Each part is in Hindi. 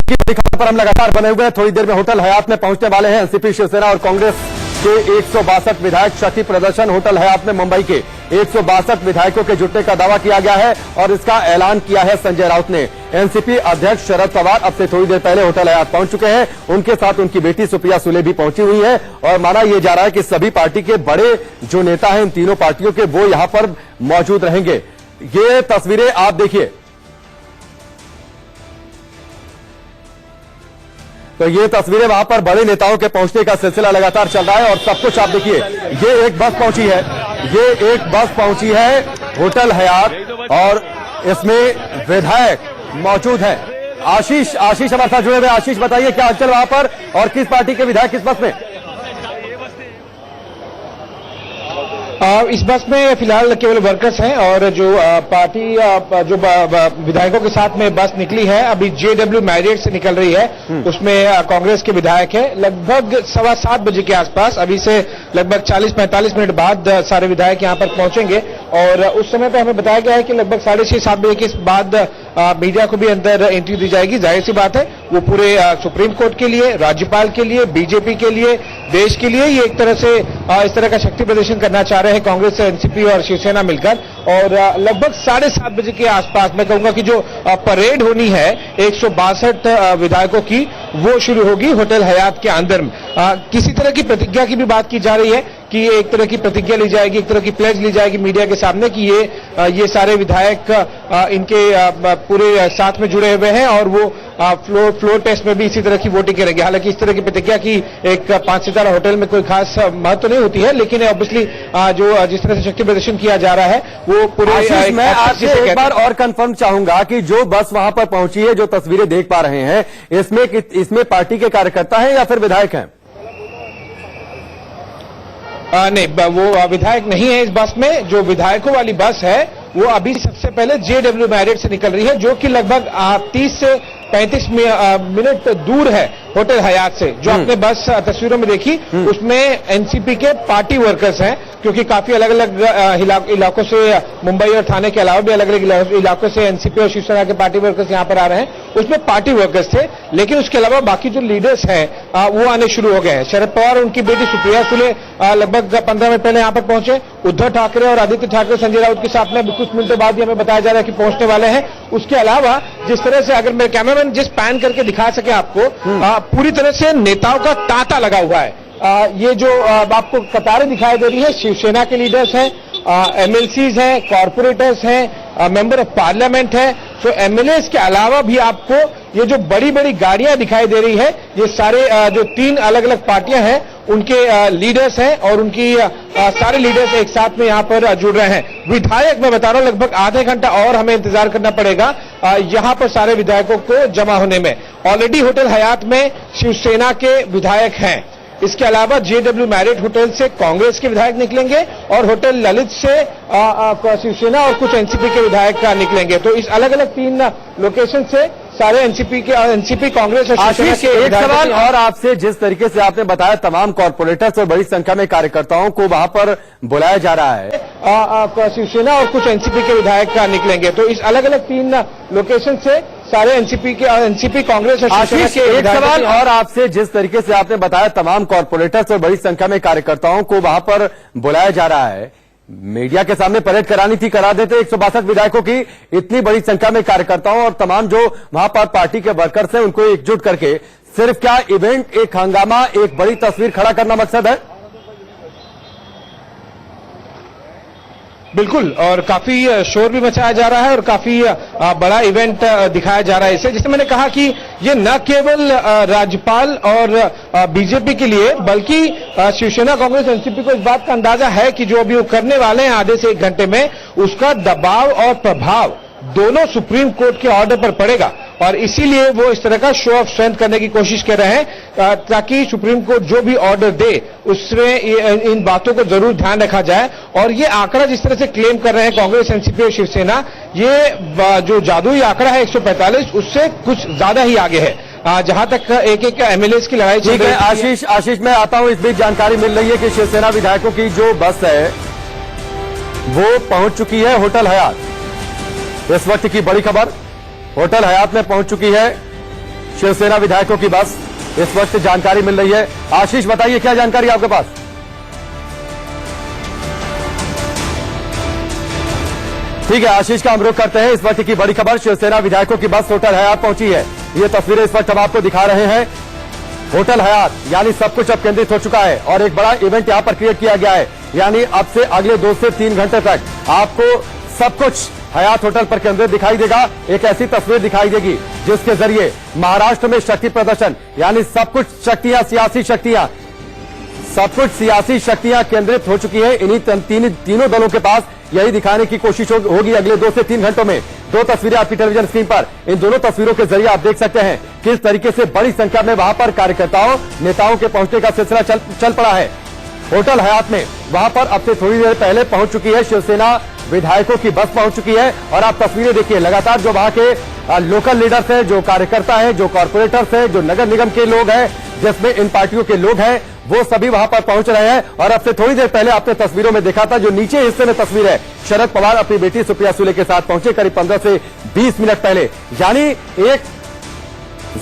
की खबर पर हम लगातार बने हुए हैं। थोड़ी देर में होटल हयात में पहुंचने वाले हैं एनसीपी, शिवसेना और कांग्रेस के 162 विधायक। शक्ति प्रदर्शन होटल हयात में मुंबई के 162 विधायकों के जुटने का दावा किया गया है और इसका ऐलान किया है संजय राउत ने। एनसीपी अध्यक्ष शरद पवार अब से थोड़ी देर पहले होटल हयात पहुंच चुके हैं। उनके साथ उनकी बेटी सुप्रिया सुले भी पहुंची हुई है और माना यह जा रहा है कि सभी पार्टी के बड़े जो नेता हैं इन तीनों पार्टियों के, वो यहां पर मौजूद रहेंगे। ये तस्वीरें आप देखिए, तो ये तस्वीरें वहां पर बड़े नेताओं के पहुंचने का सिलसिला लगातार चल रहा है और सब कुछ आप देखिए। ये एक बस पहुंची है, ये एक बस पहुंची है होटल हयात और इसमें विधायक मौजूद हैं। आशीष हमारे साथ जुड़े हुए। आशीष, बताइए क्या हलचल वहां पर और किस पार्टी के विधायक किस बस में? इस बस में फिलहाल केवल वर्कर्स हैं और जो पार्टी जो विधायकों के साथ में बस निकली है अभी जेडब्ल्यू मैरियट से निकल रही है, उसमें कांग्रेस के विधायक है। लगभग 7:15 बजे के आसपास, अभी से लगभग 40-45 मिनट बाद सारे विधायक यहां पर पहुंचेंगे और उस समय पर हमें बताया गया है कि लगभग 6:30-7 बजे के बाद मीडिया को भी अंदर एंट्री दी जाएगी। जाहिर सी बात है, वो पूरे सुप्रीम कोर्ट के लिए, राज्यपाल के लिए, बीजेपी के लिए, देश के लिए ये एक तरह से इस तरह का शक्ति प्रदर्शन करना चाह रहे हैं कांग्रेस, एनसीपी और शिवसेना मिलकर। और लगभग 7:30 बजे के आसपास मैं कहूंगा कि जो परेड होनी है 162 विधायकों की, वो शुरू होगी होटल हयात के अंदर। किसी तरह की प्रतिज्ञा की भी बात की जा रही है कि एक तरह की प्रतिज्ञा ली जाएगी, एक तरह की प्लेज ली जाएगी मीडिया के सामने कि ये सारे विधायक इनके पूरे साथ में जुड़े हुए हैं और वो फ्लोर टेस्ट में भी इसी तरह की वोटिंग करेंगे। हालांकि इस तरह की प्रतिज्ञा की एक 5 सितारा होटल में कोई खास महत्व नहीं होती है, लेकिन ऑब्वियसली जो जिस तरह से शक्ति प्रदर्शन किया जा रहा है वो पूरे। मैं आपसे एक बार और कंफर्म चाहूंगा कि जो बस वहां पर पहुंची है, जो तस्वीरें देख पा रहे हैं, इसमें पार्टी के कार्यकर्ता हैं या फिर विधायक हैं? नहीं, वो विधायक नहीं है इस बस में। जो विधायकों वाली बस है वो अभी सबसे पहले जेडब्ल्यू मैरियट से निकल रही है, जो कि लगभग 30 से 35 मिनट दूर है होटल हयात से। जो आपने बस तस्वीरों में देखी उसमें एनसीपी के पार्टी वर्कर्स हैं, क्योंकि काफी अलग अलग इलाकों से, मुंबई और थाने के अलावा भी अलग अलग इलाकों से एनसीपी और शिवसेना के पार्टी वर्कर्स यहां पर आ रहे हैं। उसमें पार्टी वर्कर्स थे, लेकिन उसके अलावा बाकी जो लीडर्स हैं वो आने शुरू हो गए हैं। शरद पवार और उनकी बेटी सुप्रिया सुले लगभग 15 मिनट पहले यहां पर पहुंचे। उद्धव ठाकरे और आदित्य ठाकरे संजय राउत के साथ में कुछ मिनटों बाद ही हमें बताया जा रहा है कि पहुंचने वाले हैं। उसके अलावा जिस तरह से, अगर मेरे कैमरामैन जिस पैन करके दिखा सके आपको, पूरी तरह से नेताओं का तांता लगा हुआ है। ये जो आपको कतारें दिखाई दे रही है, शिवसेना के लीडर्स हैं, एमएलसीज हैं, कॉर्पोरेटर्स हैं, मेंबर ऑफ पार्लियामेंट है। तो एमएलएस के अलावा भी आपको ये जो बड़ी बड़ी गाड़ियां दिखाई दे रही है, ये सारे जो 3 अलग अलग पार्टियां हैं उनके लीडर्स हैं और उनकी सारे लीडर्स एक साथ में यहां पर जुड़ रहे हैं। विधायक मैं बता रहा हूं लगभग आधे घंटा और हमें इंतजार करना पड़ेगा यहां पर सारे विधायकों को जमा होने में। ऑलरेडी होटल हयात में शिवसेना के विधायक हैं। इसके अलावा जेडब्ल्यू मैरियट होटल से कांग्रेस के विधायक निकलेंगे और होटल ललित से शिवसेना और कुछ एनसीपी के विधायक निकलेंगे। तो इस अलग अलग 3 लोकेशन से सारे एनसीपी कांग्रेस और शिवसेना के। एक सवाल और आपसे, जिस तरीके से आपने बताया तमाम कॉर्पोरेटर्स और बड़ी संख्या में कार्यकर्ताओं को वहां पर बुलाया जा रहा है, शिवसेना और कुछ एनसीपी के विधायक निकलेंगे। तो इस अलग अलग 3 लोकेशन से सारे एनसीपी कांग्रेस और शिवसेना के। एक सवाल और आपसे, जिस तरीके से आपने बताया तमाम कॉर्पोरेटर्स और बड़ी संख्या में कार्यकर्ताओं को वहां पर बुलाया जा रहा है, मीडिया के सामने परेड करानी थी, करा देते। 162 विधायकों की इतनी बड़ी संख्या में कार्यकर्ताओं और तमाम जो वहां पर पार्टी के वर्कर्स हैं उनको एकजुट करके सिर्फ क्या इवेंट, एक हंगामा, एक बड़ी तस्वीर खड़ा करना मकसद है? बिल्कुल, और काफी शोर भी मचाया जा रहा है और काफी बड़ा इवेंट दिखाया जा रहा है इसे। जैसे मैंने कहा कि ये न केवल राज्यपाल और बीजेपी के लिए, बल्कि शिवसेना, कांग्रेस, एनसीपी को इस बात का अंदाजा है कि जो अभी वो करने वाले हैं आधे से 1 घंटे में, उसका दबाव और प्रभाव दोनों सुप्रीम कोर्ट के ऑर्डर पर पड़ेगा और इसीलिए वो इस तरह का शो ऑफ स्ट्रेंथ करने की कोशिश कर रहे हैं ताकि सुप्रीम कोर्ट जो भी ऑर्डर दे उसमें इन बातों को जरूर ध्यान रखा जाए। और ये आंकड़ा जिस तरह से क्लेम कर रहे हैं कांग्रेस, एनसीपी और शिवसेना, ये जो जादुई आंकड़ा है 145, उससे कुछ ज्यादा ही आगे है। जहां तक एक एमएलए की लड़ाई चल रही है। आशीष मैं आता हूं। इस बीच जानकारी मिल रही है कि शिवसेना विधायकों की जो बस है वो पहुंच चुकी है होटल हयात। इस वक्त की बड़ी खबर, होटल हयात में पहुंच चुकी है शिवसेना विधायकों की बस इस वक्त जानकारी मिल रही है। आशीष बताइए क्या जानकारी आपके पास? ठीक है, आशीष का हम रुख करते हैं। इस वक्त की बड़ी खबर, शिवसेना विधायकों की बस होटल हयात पहुंची है। ये तस्वीरें इस वक्त हम आपको दिखा रहे हैं। होटल हयात यानी सब कुछ अब केंद्रित हो चुका है और एक बड़ा इवेंट यहां पर क्रिएट किया गया है। यानी अब से अगले 2 से 3 घंटे तक आपको सब कुछ हयात होटल पर केंद्रित दिखाई देगा। एक ऐसी तस्वीर दिखाई देगी जिसके जरिए महाराष्ट्र में शक्ति प्रदर्शन यानी सब कुछ शक्तियां, सब कुछ सियासी शक्तियां केंद्रित हो चुकी है। इन्हीं तीनों दलों के पास यही दिखाने की कोशिश होगी अगले 2 से 3 घंटों में। 2 तस्वीरें आपकी टेलीविजन स्क्रीन पर, इन दोनों तस्वीरों के जरिए आप देख सकते हैं किस तरीके से बड़ी संख्या में वहां पर कार्यकर्ताओं, नेताओं के पहुंचने का सिलसिला चल पड़ा है। होटल हयात में वहां पर अब से थोड़ी देर पहले पहुंच चुकी है शिवसेना विधायकों की बस पहुंच चुकी है। और आप तस्वीरें देखिए, लगातार जो वहां के लोकल लीडर्स हैं, जो कार्यकर्ता हैं, जो कॉर्पोरेटर्स हैं, जो नगर निगम के लोग हैं, जिसमें इन पार्टियों के लोग हैं, वो सभी वहां पर पहुंच रहे हैं। और अब से थोड़ी देर पहले आपने तस्वीरों में देखा था, जो नीचे हिस्से में तस्वीर है, शरद पवार अपनी बेटी सुप्रिया सुले के साथ पहुंचे करीब 15 से 20 मिनट पहले। यानी एक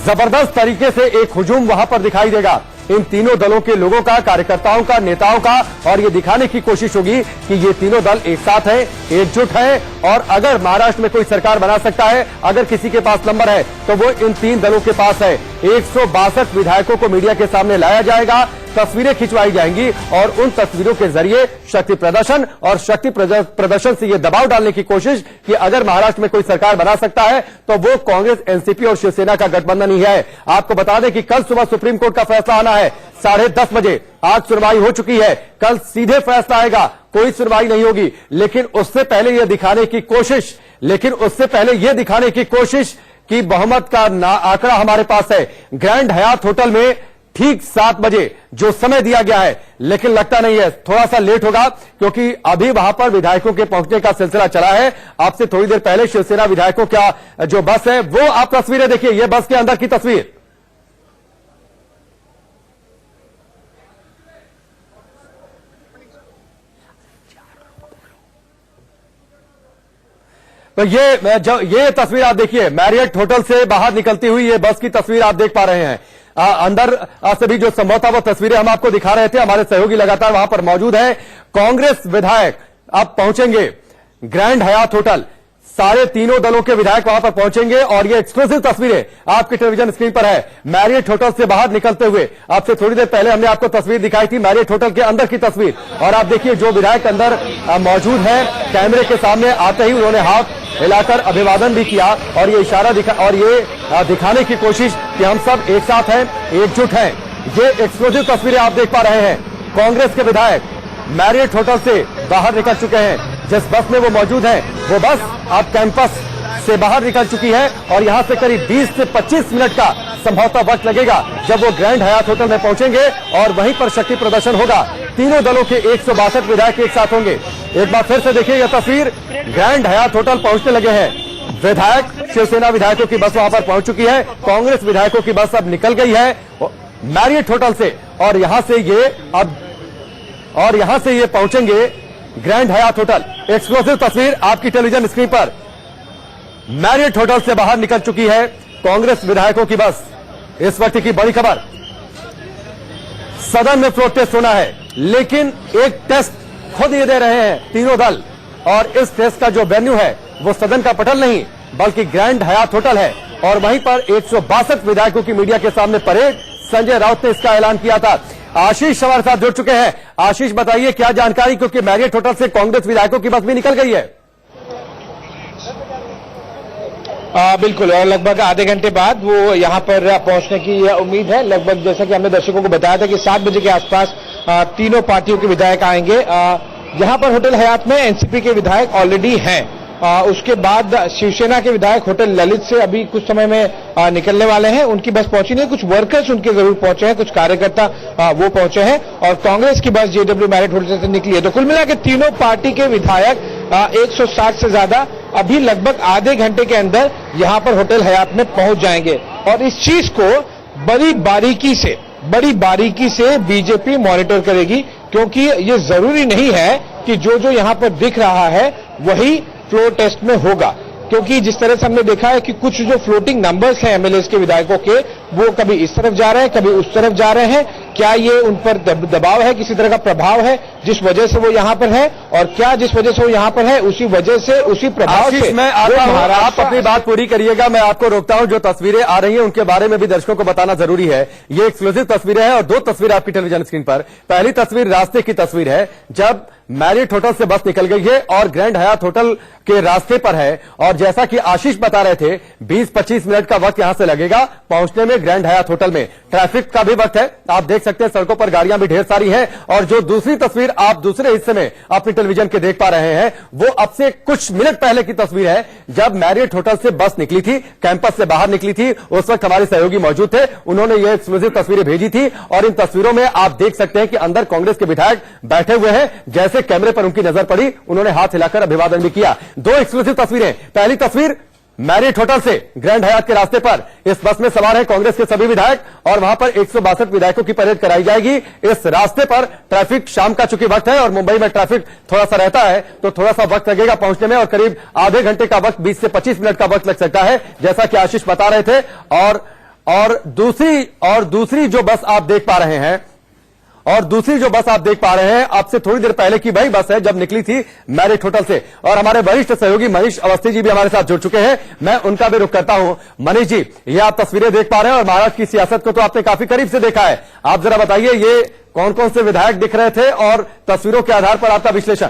जबरदस्त तरीके से एक हुजूम वहां पर दिखाई देगा इन तीनों दलों के लोगों का, कार्यकर्ताओं का, नेताओं का। और ये दिखाने की कोशिश होगी कि ये तीनों दल एक साथ हैं, एकजुट हैं। और अगर महाराष्ट्र में कोई सरकार बना सकता है, अगर किसी के पास नंबर है, तो वो इन 3 दलों के पास है। 162 विधायकों को मीडिया के सामने लाया जाएगा, तस्वीरें खिंचवाई जाएंगी और उन तस्वीरों के जरिए शक्ति प्रदर्शन और शक्ति प्रदर्शन से ये दबाव डालने की कोशिश कि अगर महाराष्ट्र में कोई सरकार बना सकता है तो वो कांग्रेस, एनसीपी और शिवसेना का गठबंधन ही है। आपको बता दें कि कल सुबह सुप्रीम कोर्ट का फैसला आना है 10:30 बजे। आज सुनवाई हो चुकी है, कल सीधे फैसला आएगा, कोई सुनवाई नहीं होगी। लेकिन उससे पहले यह दिखाने की कोशिश कि बहुमत का आंकड़ा हमारे पास है। ग्रैंड हयात होटल में ठीक 7 बजे जो समय दिया गया है, लेकिन लगता नहीं है, थोड़ा सा लेट होगा क्योंकि अभी वहां पर विधायकों के पहुंचने का सिलसिला चला है। आपसे थोड़ी देर पहले शिवसेना विधायकों का जो बस है, वो आप तस्वीरें देखिए, ये बस के अंदर की तस्वीर। तो ये तस्वीर आप देखिए, मैरियट होटल से बाहर निकलती हुई ये बस की तस्वीर आप देख पा रहे हैं। अंदर से भी जो संभवतः वो तस्वीरें हम आपको दिखा रहे थे, हमारे सहयोगी लगातार वहां पर मौजूद हैं। कांग्रेस विधायक अब पहुंचेंगे ग्रैंड हयात होटल, सारे तीनों दलों के विधायक वहां पर पहुंचेंगे और ये एक्सक्लूसिव तस्वीरें आपकी टेलीविजन स्क्रीन पर है। मैरियट होटल से बाहर निकलते हुए आपसे थोड़ी देर पहले हमने आपको तस्वीर दिखाई थी, मैरियट होटल के अंदर की तस्वीर। और आप देखिए जो विधायक अंदर मौजूद है, कैमरे के सामने आते ही उन्होंने हाथ हिलाकर अभिवादन भी किया और ये इशारा दिखाने की कोशिश कि हम सब एक साथ हैं, एकजुट हैं। ये एक्सक्लूसिव तस्वीरें आप देख पा रहे हैं। कांग्रेस के विधायक मैरियट होटल से बाहर निकल चुके हैं। जिस बस में वो मौजूद हैं, वो बस अब कैंपस से बाहर निकल चुकी है और यहां से करीब 20 से 25 मिनट का संभवतः वक्त लगेगा जब वो ग्रैंड हयात होटल में पहुंचेंगे और वहीं पर शक्ति प्रदर्शन होगा। तीनों दलों के 162 विधायक एक साथ होंगे। एक बार फिर से देखिए यह तस्वीर, ग्रैंड हयात होटल पहुंचने लगे हैं विधायक। शिवसेना विधायकों की बस वहां पर पहुंच चुकी है, कांग्रेस विधायकों की बस अब निकल गई है मैरियट होटल से और यहां से ये पहुंचेंगे ग्रैंड हयात होटल। एक्सक्लूसिव तस्वीर आपकी टेलीविजन स्क्रीन पर, मैरियट होटल से बाहर निकल चुकी है कांग्रेस विधायकों की बस। इस वक्त की बड़ी खबर, सदन में फ्लोर टेस्ट होना है, लेकिन एक टेस्ट खुद ये दे रहे हैं तीनों दल और इस टेस्ट का जो वेन्यू है वो सदन का पटल नहीं बल्कि ग्रैंड हयात होटल है। और वहीं पर 162 विधायकों की मीडिया के सामने परेड, संजय राउत ने इसका ऐलान किया था। आशीष हमारे साथ जुड़ चुके हैं। आशीष बताइए क्या जानकारी, क्योंकि मैरियट होटल से कांग्रेस विधायकों की बस भी निकल गई है। बिल्कुल, और लगभग आधे घंटे बाद वो यहां पर पहुंचने की उम्मीद है। लगभग जैसा कि हमने दर्शकों को बताया था कि 7 बजे के आसपास तीनों पार्टियों के विधायक आएंगे। यहां पर होटल हयात में एनसीपी के विधायक ऑलरेडी हैं। उसके बाद शिवसेना के विधायक होटल ललित से अभी कुछ समय में निकलने वाले हैं। उनकी बस पहुंची नहीं, कुछ वर्कर्स उनके जरूर पहुंचे हैं, कुछ कार्यकर्ता वो पहुंचे हैं और कांग्रेस की बस जेडब्ल्यू मैरियट होटल से निकली है। तो कुल मिला के तीनों पार्टी के विधायक 160 से ज्यादा अभी लगभग आधे घंटे के अंदर यहां पर होटल हयात में पहुंच जाएंगे। और इस चीज को बड़ी बारीकी से बीजेपी मॉनिटर करेगी, क्योंकि ये जरूरी नहीं है कि जो यहां पर दिख रहा है वही फ्लोर टेस्ट में होगा। क्योंकि जिस तरह से हमने देखा है कि कुछ जो फ्लोटिंग नंबर्स हैं एमएलएस के विधायकों के, वो कभी इस तरफ जा रहे हैं, कभी उस तरफ जा रहे हैं। क्या ये उन पर दबाव है, किसी तरह का प्रभाव है जिस वजह से वो यहां पर है, और क्या जिस वजह से वो यहां पर है उसी वजह से, उसी प्रभाव से मैं आप अपनी बात पूरी करिएगा, मैं आपको रोकता हूं। जो तस्वीरें आ रही हैं उनके बारे में भी दर्शकों को बताना जरूरी है। ये एक्सक्लूसिव तस्वीरें हैं और दो तस्वीरें आपकी टेलीविजन स्क्रीन पर। पहली तस्वीर रास्ते की तस्वीर है जब मैरियट होटल से बस निकल गई है और ग्रैंड हयात होटल के रास्ते पर है, और जैसा कि आशीष बता रहे थे 20-25 मिनट का वक्त यहां से लगेगा पहुंचने में ग्रैंड हयात होटल में। ट्रैफिक का भी वक्त है, आप देख सकते हैं सड़कों पर गाड़ियां भी ढेर सारी हैं। और जो दूसरी तस्वीर आप दूसरे हिस्से में अपनी टेलीविजन के देख पा रहे हैं वो अब से कुछ मिनट पहले की तस्वीर है जब मैरियट होटल से बस निकली थी, कैंपस से बाहर निकली थी। उस वक्त हमारे सहयोगी मौजूद थे, उन्होंने ये एक्सक्लूसिव तस्वीरें भेजी थी और इन तस्वीरों में आप देख सकते हैं कि अंदर कांग्रेस के विधायक बैठे हुए हैं। जैसे कैमरे पर उनकी नजर पड़ी उन्होंने हाथ हिलाकर अभिवादन भी किया। दो एक्सक्लूसिव तस्वीरें। पहली तस्वीर मैरियट होटल से ग्रैंड हयात के रास्ते पर इस बस में सवार है कांग्रेस के सभी विधायक और वहां पर 162 विधायकों की परेड कराई जाएगी। इस रास्ते पर ट्रैफिक शाम का चूंकि वक्त है और मुंबई में ट्रैफिक थोड़ा सा रहता है तो थोड़ा सा वक्त लगेगा पहुंचने में, और करीब आधे घंटे का वक्त, 20 से 25 मिनट का वक्त लग सकता है, जैसा कि आशीष बता रहे थे। और दूसरी जो बस आप देख पा रहे हैं अब से थोड़ी देर पहले की वही बस है जब निकली थी मैरियट होटल से। और हमारे वरिष्ठ सहयोगी मनीष अवस्थी जी भी हमारे साथ जुड़ चुके हैं, मैं उनका भी रुख करता हूं। मनीष जी, ये आप तस्वीरें देख पा रहे हैं और महाराष्ट्र की सियासत को तो आपने काफी करीब से देखा है। आप जरा बताइए ये कौन कौन से विधायक दिख रहे थे और तस्वीरों के आधार पर आपका विश्लेषण।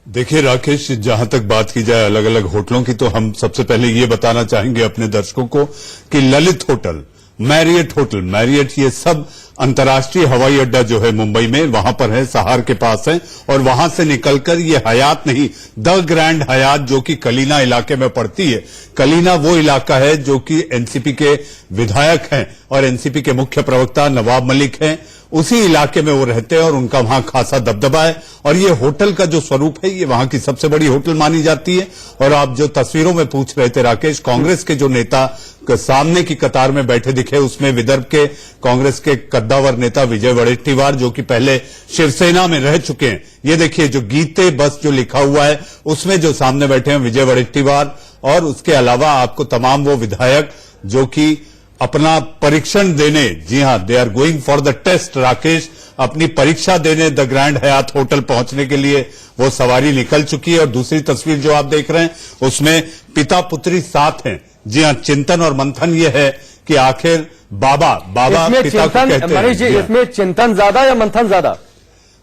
देखिए राकेश, जहां तक बात की जाए अलग अलग होटलों की, तो हम सबसे पहले ये बताना चाहेंगे अपने दर्शकों को कि ललित होटल, मैरियट ये सब अंतर्राष्ट्रीय हवाई अड्डा जो है मुंबई में, वहां पर है, सहार के पास है। और वहां से निकलकर ये हयात नहीं, द ग्रैंड हयात जो कि कलीना इलाके में पड़ती है। कलीना वो इलाका है जो कि एनसीपी के विधायक हैं और एनसीपी के मुख्य प्रवक्ता नवाब मलिक हैं, उसी इलाके में वो रहते हैं और उनका वहां खासा दबदबा है। और ये होटल का जो स्वरूप है ये वहां की सबसे बड़ी होटल मानी जाती है। और आप जो तस्वीरों में पूछ रहे थे राकेश, कांग्रेस के जो नेता सामने की कतार में बैठे दिखे उसमें विदर्भ के कांग्रेस के कद्दावर नेता विजय वडेट्टीवार जो कि पहले शिवसेना में रह चुके हैं। ये देखिए जो गीते बस जो लिखा हुआ है उसमें जो सामने बैठे हैं विजय वडेट्टीवार, और उसके अलावा आपको तमाम वो विधायक जो कि अपना परीक्षण देने, जी हां, they are going for the test Rakesh, अपनी परीक्षा देने द ग्रैंड हयात होटल पहुंचने के लिए वो सवारी निकल चुकी है। और दूसरी तस्वीर जो आप देख रहे हैं उसमें पिता पुत्री साथ हैं। जी हां, चिंतन और मंथन ये है कि आखिर बाबा पिता को कहते हैं। जी, इसमें चिंतन ज्यादा या मंथन ज्यादा?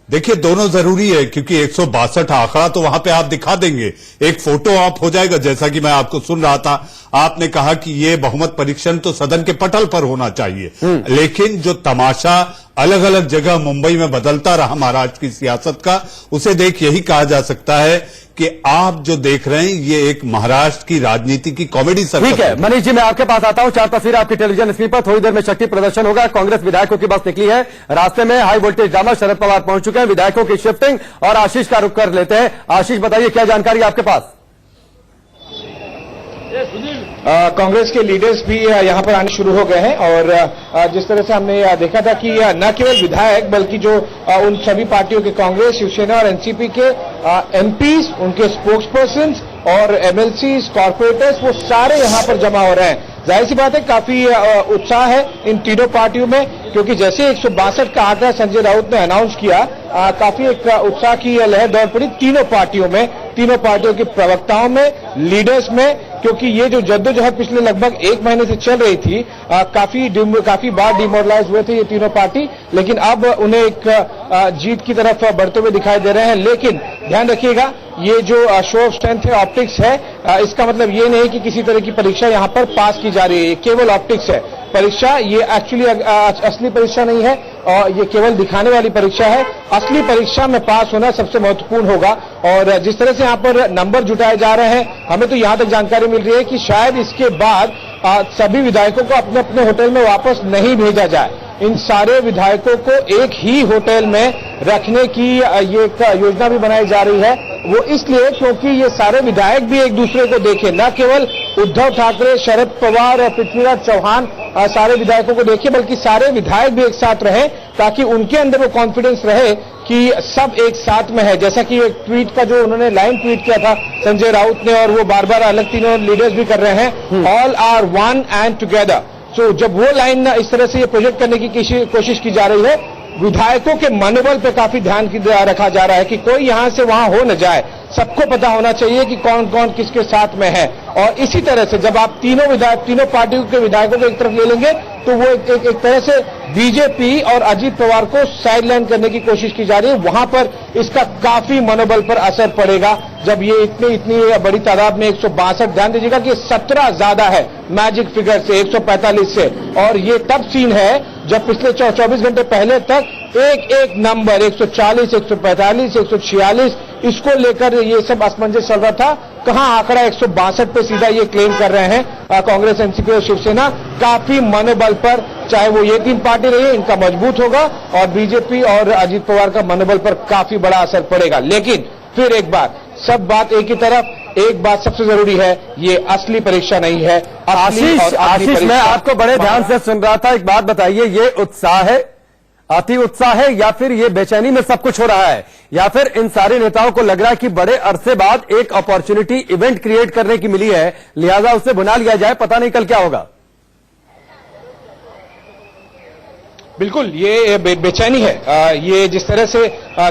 देखिए दोनों जरूरी है क्योंकि 162 आंकड़ा तो वहां पे आप दिखा देंगे, एक फोटो आप हो जाएगा। जैसा कि मैं आपको सुन रहा था, आपने कहा कि ये बहुमत परीक्षण तो सदन के पटल पर होना चाहिए, लेकिन जो तमाशा अलग अलग जगह मुंबई में बदलता रहा महाराष्ट्र की सियासत का, उसे देख यही कहा जा सकता है कि आप जो देख रहे हैं ये एक महाराष्ट्र की राजनीति की कॉमेडी सर्कस। ठीक है मनीष जी, मैं आपके पास आता हूं। 4 तस्वीरें आपकी टेलीविजन स्क्रीन पर। थोड़ी देर में शक्ति प्रदर्शन होगा, कांग्रेस विधायकों की बस निकली है, रास्ते में high voltage drama, Sharad Pawar पहुंच चुके हैं, विधायकों की शिफ्टिंग और आशीष का रुख कर लेते हैं। आशीष बताइए क्या जानकारी आपके पास? कांग्रेस के लीडर्स भी यहां पर आने शुरू हो गए हैं और जिस तरह से हमने देखा था कि न केवल विधायक बल्कि जो उन सभी पार्टियों के, कांग्रेस, शिवसेना और एनसीपी के एमपीज, उनके स्पोक्स पर्सन्स और एमएलसीज, कॉर्पोरेटर्स, वो सारे यहां पर जमा हो रहे हैं। जाहिर सी बात है काफी उत्साह है इन तीनों पार्टियों में, क्योंकि जैसे 162 का आंकड़ा संजय राउत ने अनाउंस किया, काफी एक उत्साह की लहर दौड़ पड़ी तीनों पार्टियों में, तीनों पार्टियों के प्रवक्ताओं में, लीडर्स में, क्योंकि ये जो जद्दोजहद पिछले लगभग 1 महीने से चल रही थी, काफी बार डिमोरलाइज हुए थे ये तीनों पार्टी, लेकिन अब उन्हें एक जीत की तरफ बढ़ते हुए दिखाई दे रहे हैं। लेकिन ध्यान रखिएगा, ये जो शो ऑफ स्ट्रेंथ है, ऑप्टिक्स है, इसका मतलब ये नहीं कि किसी तरह की परीक्षा यहां पर पास की जा रही है, ये केवल ऑप्टिक्स है। परीक्षा ये एक्चुअली असली परीक्षा नहीं है और ये केवल दिखाने वाली परीक्षा है। असली परीक्षा में पास होना सबसे महत्वपूर्ण होगा। और जिस तरह से यहाँ पर नंबर जुटाए जा रहे हैं, हमें तो यहां तक जानकारी मिल रही है कि शायद इसके बाद सभी विधायकों को अपने अपने होटल में वापस नहीं भेजा जाए। इन सारे विधायकों को एक ही होटल में रखने की ये एक योजना भी बनाई जा रही है। वो इसलिए क्योंकि ये सारे विधायक भी एक दूसरे को देखें, न केवल उद्धव ठाकरे, शरद पवार और पृथ्वीराज चौहान सारे विधायकों को देखें, बल्कि सारे विधायक भी एक साथ रहें, ताकि उनके अंदर वो कॉन्फिडेंस रहे कि सब एक साथ में है। जैसा कि एक ट्वीट का जो उन्होंने लाइन ट्वीट किया था संजय राउत ने, और वो बार बार अलग तीनों लीडर्स भी कर रहे हैं, all are one and together. So जब वो लाइन इस तरह से ये प्रोजेक्ट करने की कोशिश की जा रही है, विधायकों के मनोबल पे काफी ध्यान रखा जा रहा है कि कोई यहां से वहां हो न जाए, सबको पता होना चाहिए कि कौन कौन किसके साथ में है। और इसी तरह से जब आप तीनों पार्टियों के विधायकों को एक तरफ ले लेंगे तो वो एक तरह से बीजेपी और अजीत पवार को साइडलाइन करने की कोशिश की जा रही है। वहां पर इसका काफी मनोबल पर असर पड़ेगा जब ये इतनी बड़ी तादाद में 162, ध्यान दीजिएगा कि 17 ज्यादा है मैजिक फिगर से 145 से, और ये तब सीन है जब पिछले 24 घंटे पहले तक एक नंबर 140, 145, 146 इसको लेकर ये सब असमंजस चल रहा था। कहां आंकड़ा 162 पे सीधा ये क्लेम कर रहे हैं कांग्रेस, एनसीपी और शिवसेना। काफी मनोबल पर, चाहे वो ये तीन पार्टी रही, इनका मजबूत होगा, और बीजेपी और अजीत पवार का मनोबल पर काफी बड़ा असर पड़ेगा। लेकिन फिर एक बार, सब बात एक ही तरफ, एक बात सबसे जरूरी है, ये असली परीक्षा नहीं है। आशीष, मैं आपको बड़े ध्यान से सुन रहा था, एक बात बताइए, ये उत्साह है, अति उत्साह है, या फिर ये बेचैनी में सब कुछ हो रहा है, या फिर इन सारे नेताओं को लग रहा है कि बड़े अरसे बाद एक अपॉर्चुनिटी इवेंट क्रिएट करने की मिली है, लिहाजा उसे बुना लिया जाए, पता नहीं कल क्या होगा। बिल्कुल, ये बेचैनी है। ये जिस तरह से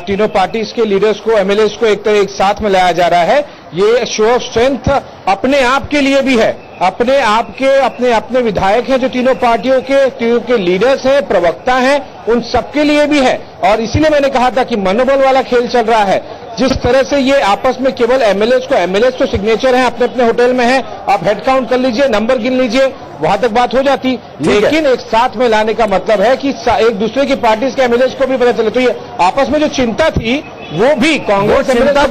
तीनों पार्टीज के लीडर्स को, एमएलएस को एक साथ में लाया जा रहा है, ये शो ऑफ स्ट्रेंथ अपने आप के लिए भी है। अपने विधायक हैं जो तीनों पार्टियों के लीडर्स हैं, प्रवक्ता हैं, उन सबके लिए भी है। और इसीलिए मैंने कहा था कि मनोबल वाला खेल चल रहा है। जिस तरह से ये आपस में केवल एमएलएस तो सिग्नेचर हैं, अपने अपने होटल में हैं, आप हेड काउंट कर लीजिए, नंबर गिन लीजिए, वहां तक बात हो जाती। लेकिन एक साथ में लाने का मतलब है कि एक दूसरे की पार्टी के एमएलएस को भी पता चले। तो ये आपस में जो चिंता थी वो भी कांग्रेस चिंता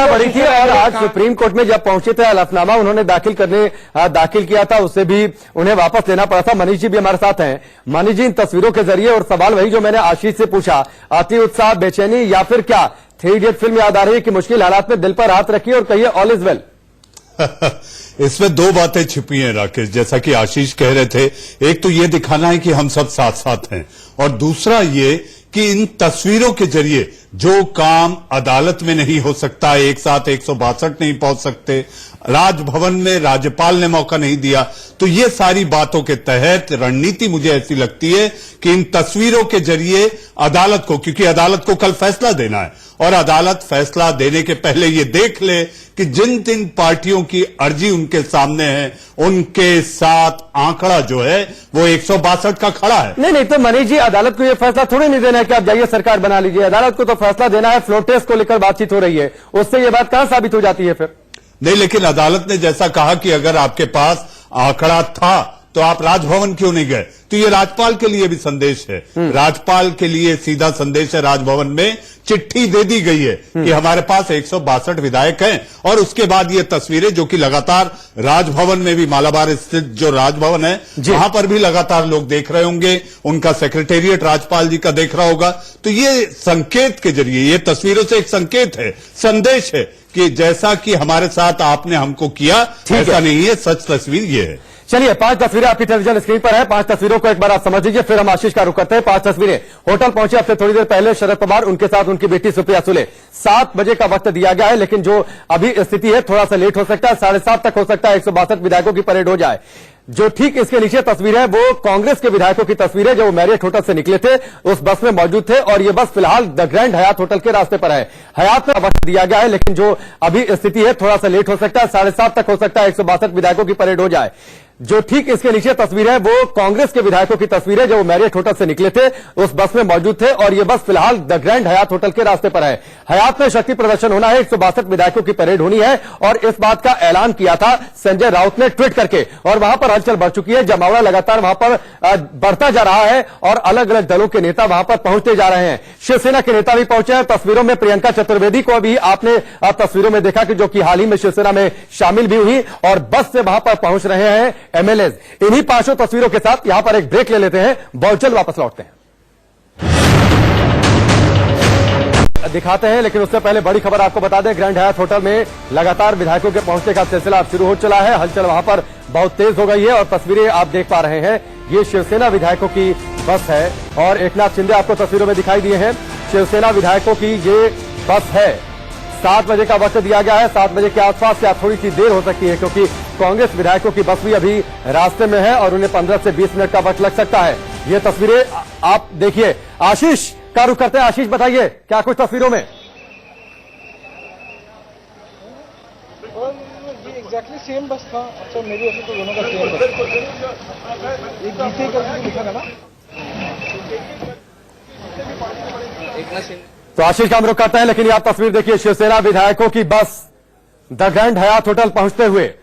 बड़ी थी। और आज सुप्रीम कोर्ट में जब पहुंचे थे, हलफनामा उन्होंने दाखिल किया था, उससे भी उन्हें वापस लेना पड़ा था। मनीष जी भी हमारे साथ हैं। मनीष जी, इन तस्वीरों के जरिए, और सवाल वही जो मैंने आशीष से पूछा, अति उत्साह, बेचैनी, या फिर क्या 3 इडियट फिल्म याद आ रही है कि मुश्किल हालात में दिल पर हाथ रखिए और कहिए ऑल इज वेल। इसमें दो बातें छिपी हैं राकेश, जैसा कि आशीष कह रहे थे। एक तो ये दिखाना है कि हम सब साथ साथ हैं, और दूसरा ये कि इन तस्वीरों के जरिए जो काम अदालत में नहीं हो सकता, एक साथ 162 नहीं पहुंच सकते, राजभवन में राज्यपाल ने मौका नहीं दिया, तो ये सारी बातों के तहत रणनीति मुझे ऐसी लगती है कि इन तस्वीरों के जरिए अदालत को, क्योंकि अदालत को कल फैसला देना है, और अदालत फैसला देने के पहले ये देख ले कि जिन पार्टियों की अर्जी उनके सामने है, उनके साथ आंकड़ा जो है वो 162 का खड़ा है। नहीं, तो मनीष जी, अदालत को यह फैसला थोड़ी नहीं देना है कि आप जाइए सरकार बना लीजिए। अदालत को तो फैसला देना है। फ्लोर टेस्ट को लेकर बातचीत हो रही है, उससे ये बात कहां साबित हो जाती है फिर? नहीं, लेकिन अदालत ने जैसा कहा कि अगर आपके पास आंकड़ा था तो आप राजभवन क्यों नहीं गए, तो ये राज्यपाल के लिए भी संदेश है। राज्यपाल के लिए सीधा संदेश है। राजभवन में चिट्ठी दे दी गई है कि हमारे पास 162 विधायक हैं, और उसके बाद ये तस्वीरें जो कि लगातार राजभवन में भी, मालाबार स्थित जो राजभवन है वहां पर भी लगातार लोग देख रहे होंगे, उनका सेक्रेटेरिएट राज्यपाल जी का देख रहा होगा। तो ये संकेत के जरिए, ये तस्वीरों से एक संकेत है, संदेश है कि जैसा कि हमारे साथ आपने हमको किया, ऐसा नहीं है, सच तस्वीर ये है। चलिए, 5 तस्वीरें आपकी टेलीविजन स्क्रीन पर है। 5 तस्वीरों को एक बार आप समझ लीजिए, फिर हम आशीष का रुख करते हैं। 5 तस्वीरें। होटल पहुंचे अब से थोड़ी देर पहले शरद पवार, उनके साथ उनकी बेटी सुप्रिया सुले। 7 बजे का वक्त दिया गया है, लेकिन जो अभी स्थिति है थोड़ा सा लेट हो सकता है, 7:30 तक हो सकता है 162 विधायकों की परेड हो जाए। जो ठीक इसके नीचे तस्वीर है वो कांग्रेस के विधायकों की तस्वीर है, जो वो मैरियट होटल से निकले थे, उस बस में मौजूद थे, और ये बस फिलहाल द ग्रैंड हयात होटल के रास्ते पर है। हयात में वक्त दिया गया है, लेकिन जो अभी स्थिति है थोड़ा सा लेट हो सकता है, 7:30 तक हो सकता है 162 विधायकों की परेड हो जाए। जो ठीक इसके नीचे तस्वीर है वो कांग्रेस के विधायकों की तस्वीर है, जो वो मैरियट होटल से निकले थे, उस बस में मौजूद थे, और ये बस फिलहाल द ग्रैंड हयात होटल के रास्ते पर है। हयात में शक्ति प्रदर्शन होना है, 162 विधायकों की परेड होनी है, और इस बात का ऐलान किया था संजय राउत ने ट्वीट करके, और वहां पर हलचल बढ़ चुकी है। जमावड़ा लगातार वहां पर बढ़ता जा रहा है, और अलग अलग दलों के नेता वहां पर पहुंचते जा रहे हैं। शिवसेना के नेता भी पहुंचे हैं। तस्वीरों में प्रियंका चतुर्वेदी को भी आपने तस्वीरों में देखा कि जो कि हाल ही में शिवसेना में शामिल भी हुई, और बस से वहां पर पहुंच रहे हैं एमएलए। इन्हीं 5 तस्वीरों के साथ यहां पर एक ब्रेक ले लेते हैं, बहुत जल्द वापस लौटते हैं, दिखाते हैं। लेकिन उससे पहले बड़ी खबर आपको बता दें, ग्रैंड हयात होटल में लगातार विधायकों के पहुंचने का सिलसिला अब शुरू हो चला है। हलचल वहां पर बहुत तेज हो गई है, और तस्वीरें आप देख पा रहे हैं, ये शिवसेना विधायकों की बस है, और एकनाथ शिंदे आपको तस्वीरों में दिखाई दिए हैं। शिवसेना विधायकों की ये बस है। 7 बजे का वक्त दिया गया है। 7 बजे के आसपास या थोड़ी सी देर हो सकती है, क्योंकि कांग्रेस विधायकों की बस भी अभी रास्ते में है और उन्हें 15 से 20 मिनट का वक्त लग सकता है। ये तस्वीरें आप देखिए। आशीष का रुख करते हैं। आशीष, बताइए क्या कुछ तस्वीरों में? एग्जैक्टली सेम बस था। अच्छा, मेरी वैसे तो दोनों का सेम बस एक गीते करके लिखा था ना, एक ना सेम। तो आशीष का हम रुख करते हैं, लेकिन आप तस्वीर देखिए शिवसेना विधायकों की बस द ग्रैंड हयात होटल पहुंचते हुए,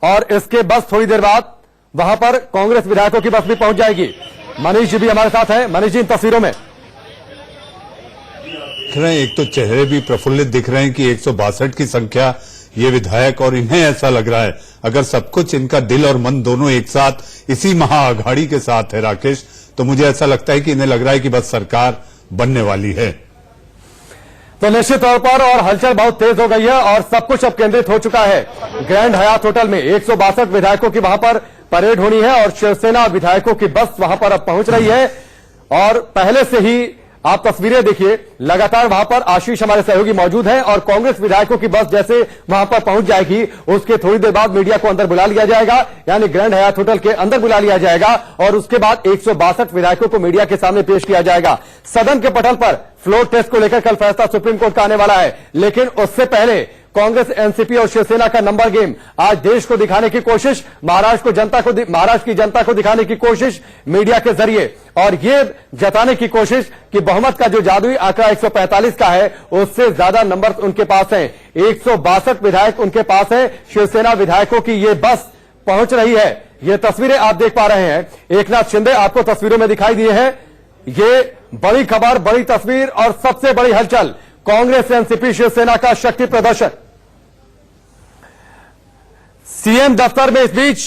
और इसके बस थोड़ी देर बाद वहां पर कांग्रेस विधायकों की बस भी पहुंच जाएगी। मनीष जी भी हमारे साथ हैं। मनीष जी, इन तस्वीरों में दिख रहे हैं, एक तो चेहरे भी प्रफुल्लित दिख रहे हैं कि 162 की संख्या ये विधायक, और इन्हें ऐसा लग रहा है अगर सब कुछ इनका दिल और मन दोनों एक साथ इसी महाआघाड़ी के साथ है राकेश, तो मुझे ऐसा लगता है कि इन्हें लग रहा है कि बस सरकार बनने वाली है। तो निश्चित तौर पर और हलचल बहुत तेज हो गई है और सब कुछ अब केंद्रित हो चुका है ग्रैंड हयात होटल में। 162 विधायकों की वहां पर परेड होनी है और शिवसेना विधायकों की बस वहां पर अब पहुंच रही है। और पहले से ही आप तस्वीरें देखिए, लगातार वहां पर आशीष हमारे सहयोगी मौजूद हैं और कांग्रेस विधायकों की बस जैसे वहां पर पहुंच जाएगी, उसके थोड़ी देर बाद मीडिया को अंदर बुला लिया जाएगा, यानी ग्रैंड हयात होटल के अंदर बुला लिया जाएगा और उसके बाद 162 विधायकों को मीडिया के सामने पेश किया जाएगा। सदन के पटल पर फ्लोर टेस्ट को लेकर कल फैसला सुप्रीम कोर्ट का आने वाला है, लेकिन उससे पहले कांग्रेस, एनसीपी और शिवसेना का नंबर गेम आज देश को दिखाने की कोशिश, महाराष्ट्र की जनता को दिखाने की कोशिश मीडिया के जरिए, और ये जताने की कोशिश कि बहुमत का जो जादुई आंकड़ा 145 का है उससे ज्यादा नंबर उनके पास हैं। 162 विधायक उनके पास है। शिवसेना विधायकों की ये बस पहुंच रही है। ये तस्वीरें आप देख पा रहे हैं, एकनाथ शिंदे आपको तस्वीरों में दिखाई दिए हैं। ये बड़ी खबर, बड़ी तस्वीर और सबसे बड़ी हलचल, कांग्रेस, एनसीपी, शिवसेना का शक्ति प्रदर्शन। सीएम दफ्तर में इस बीच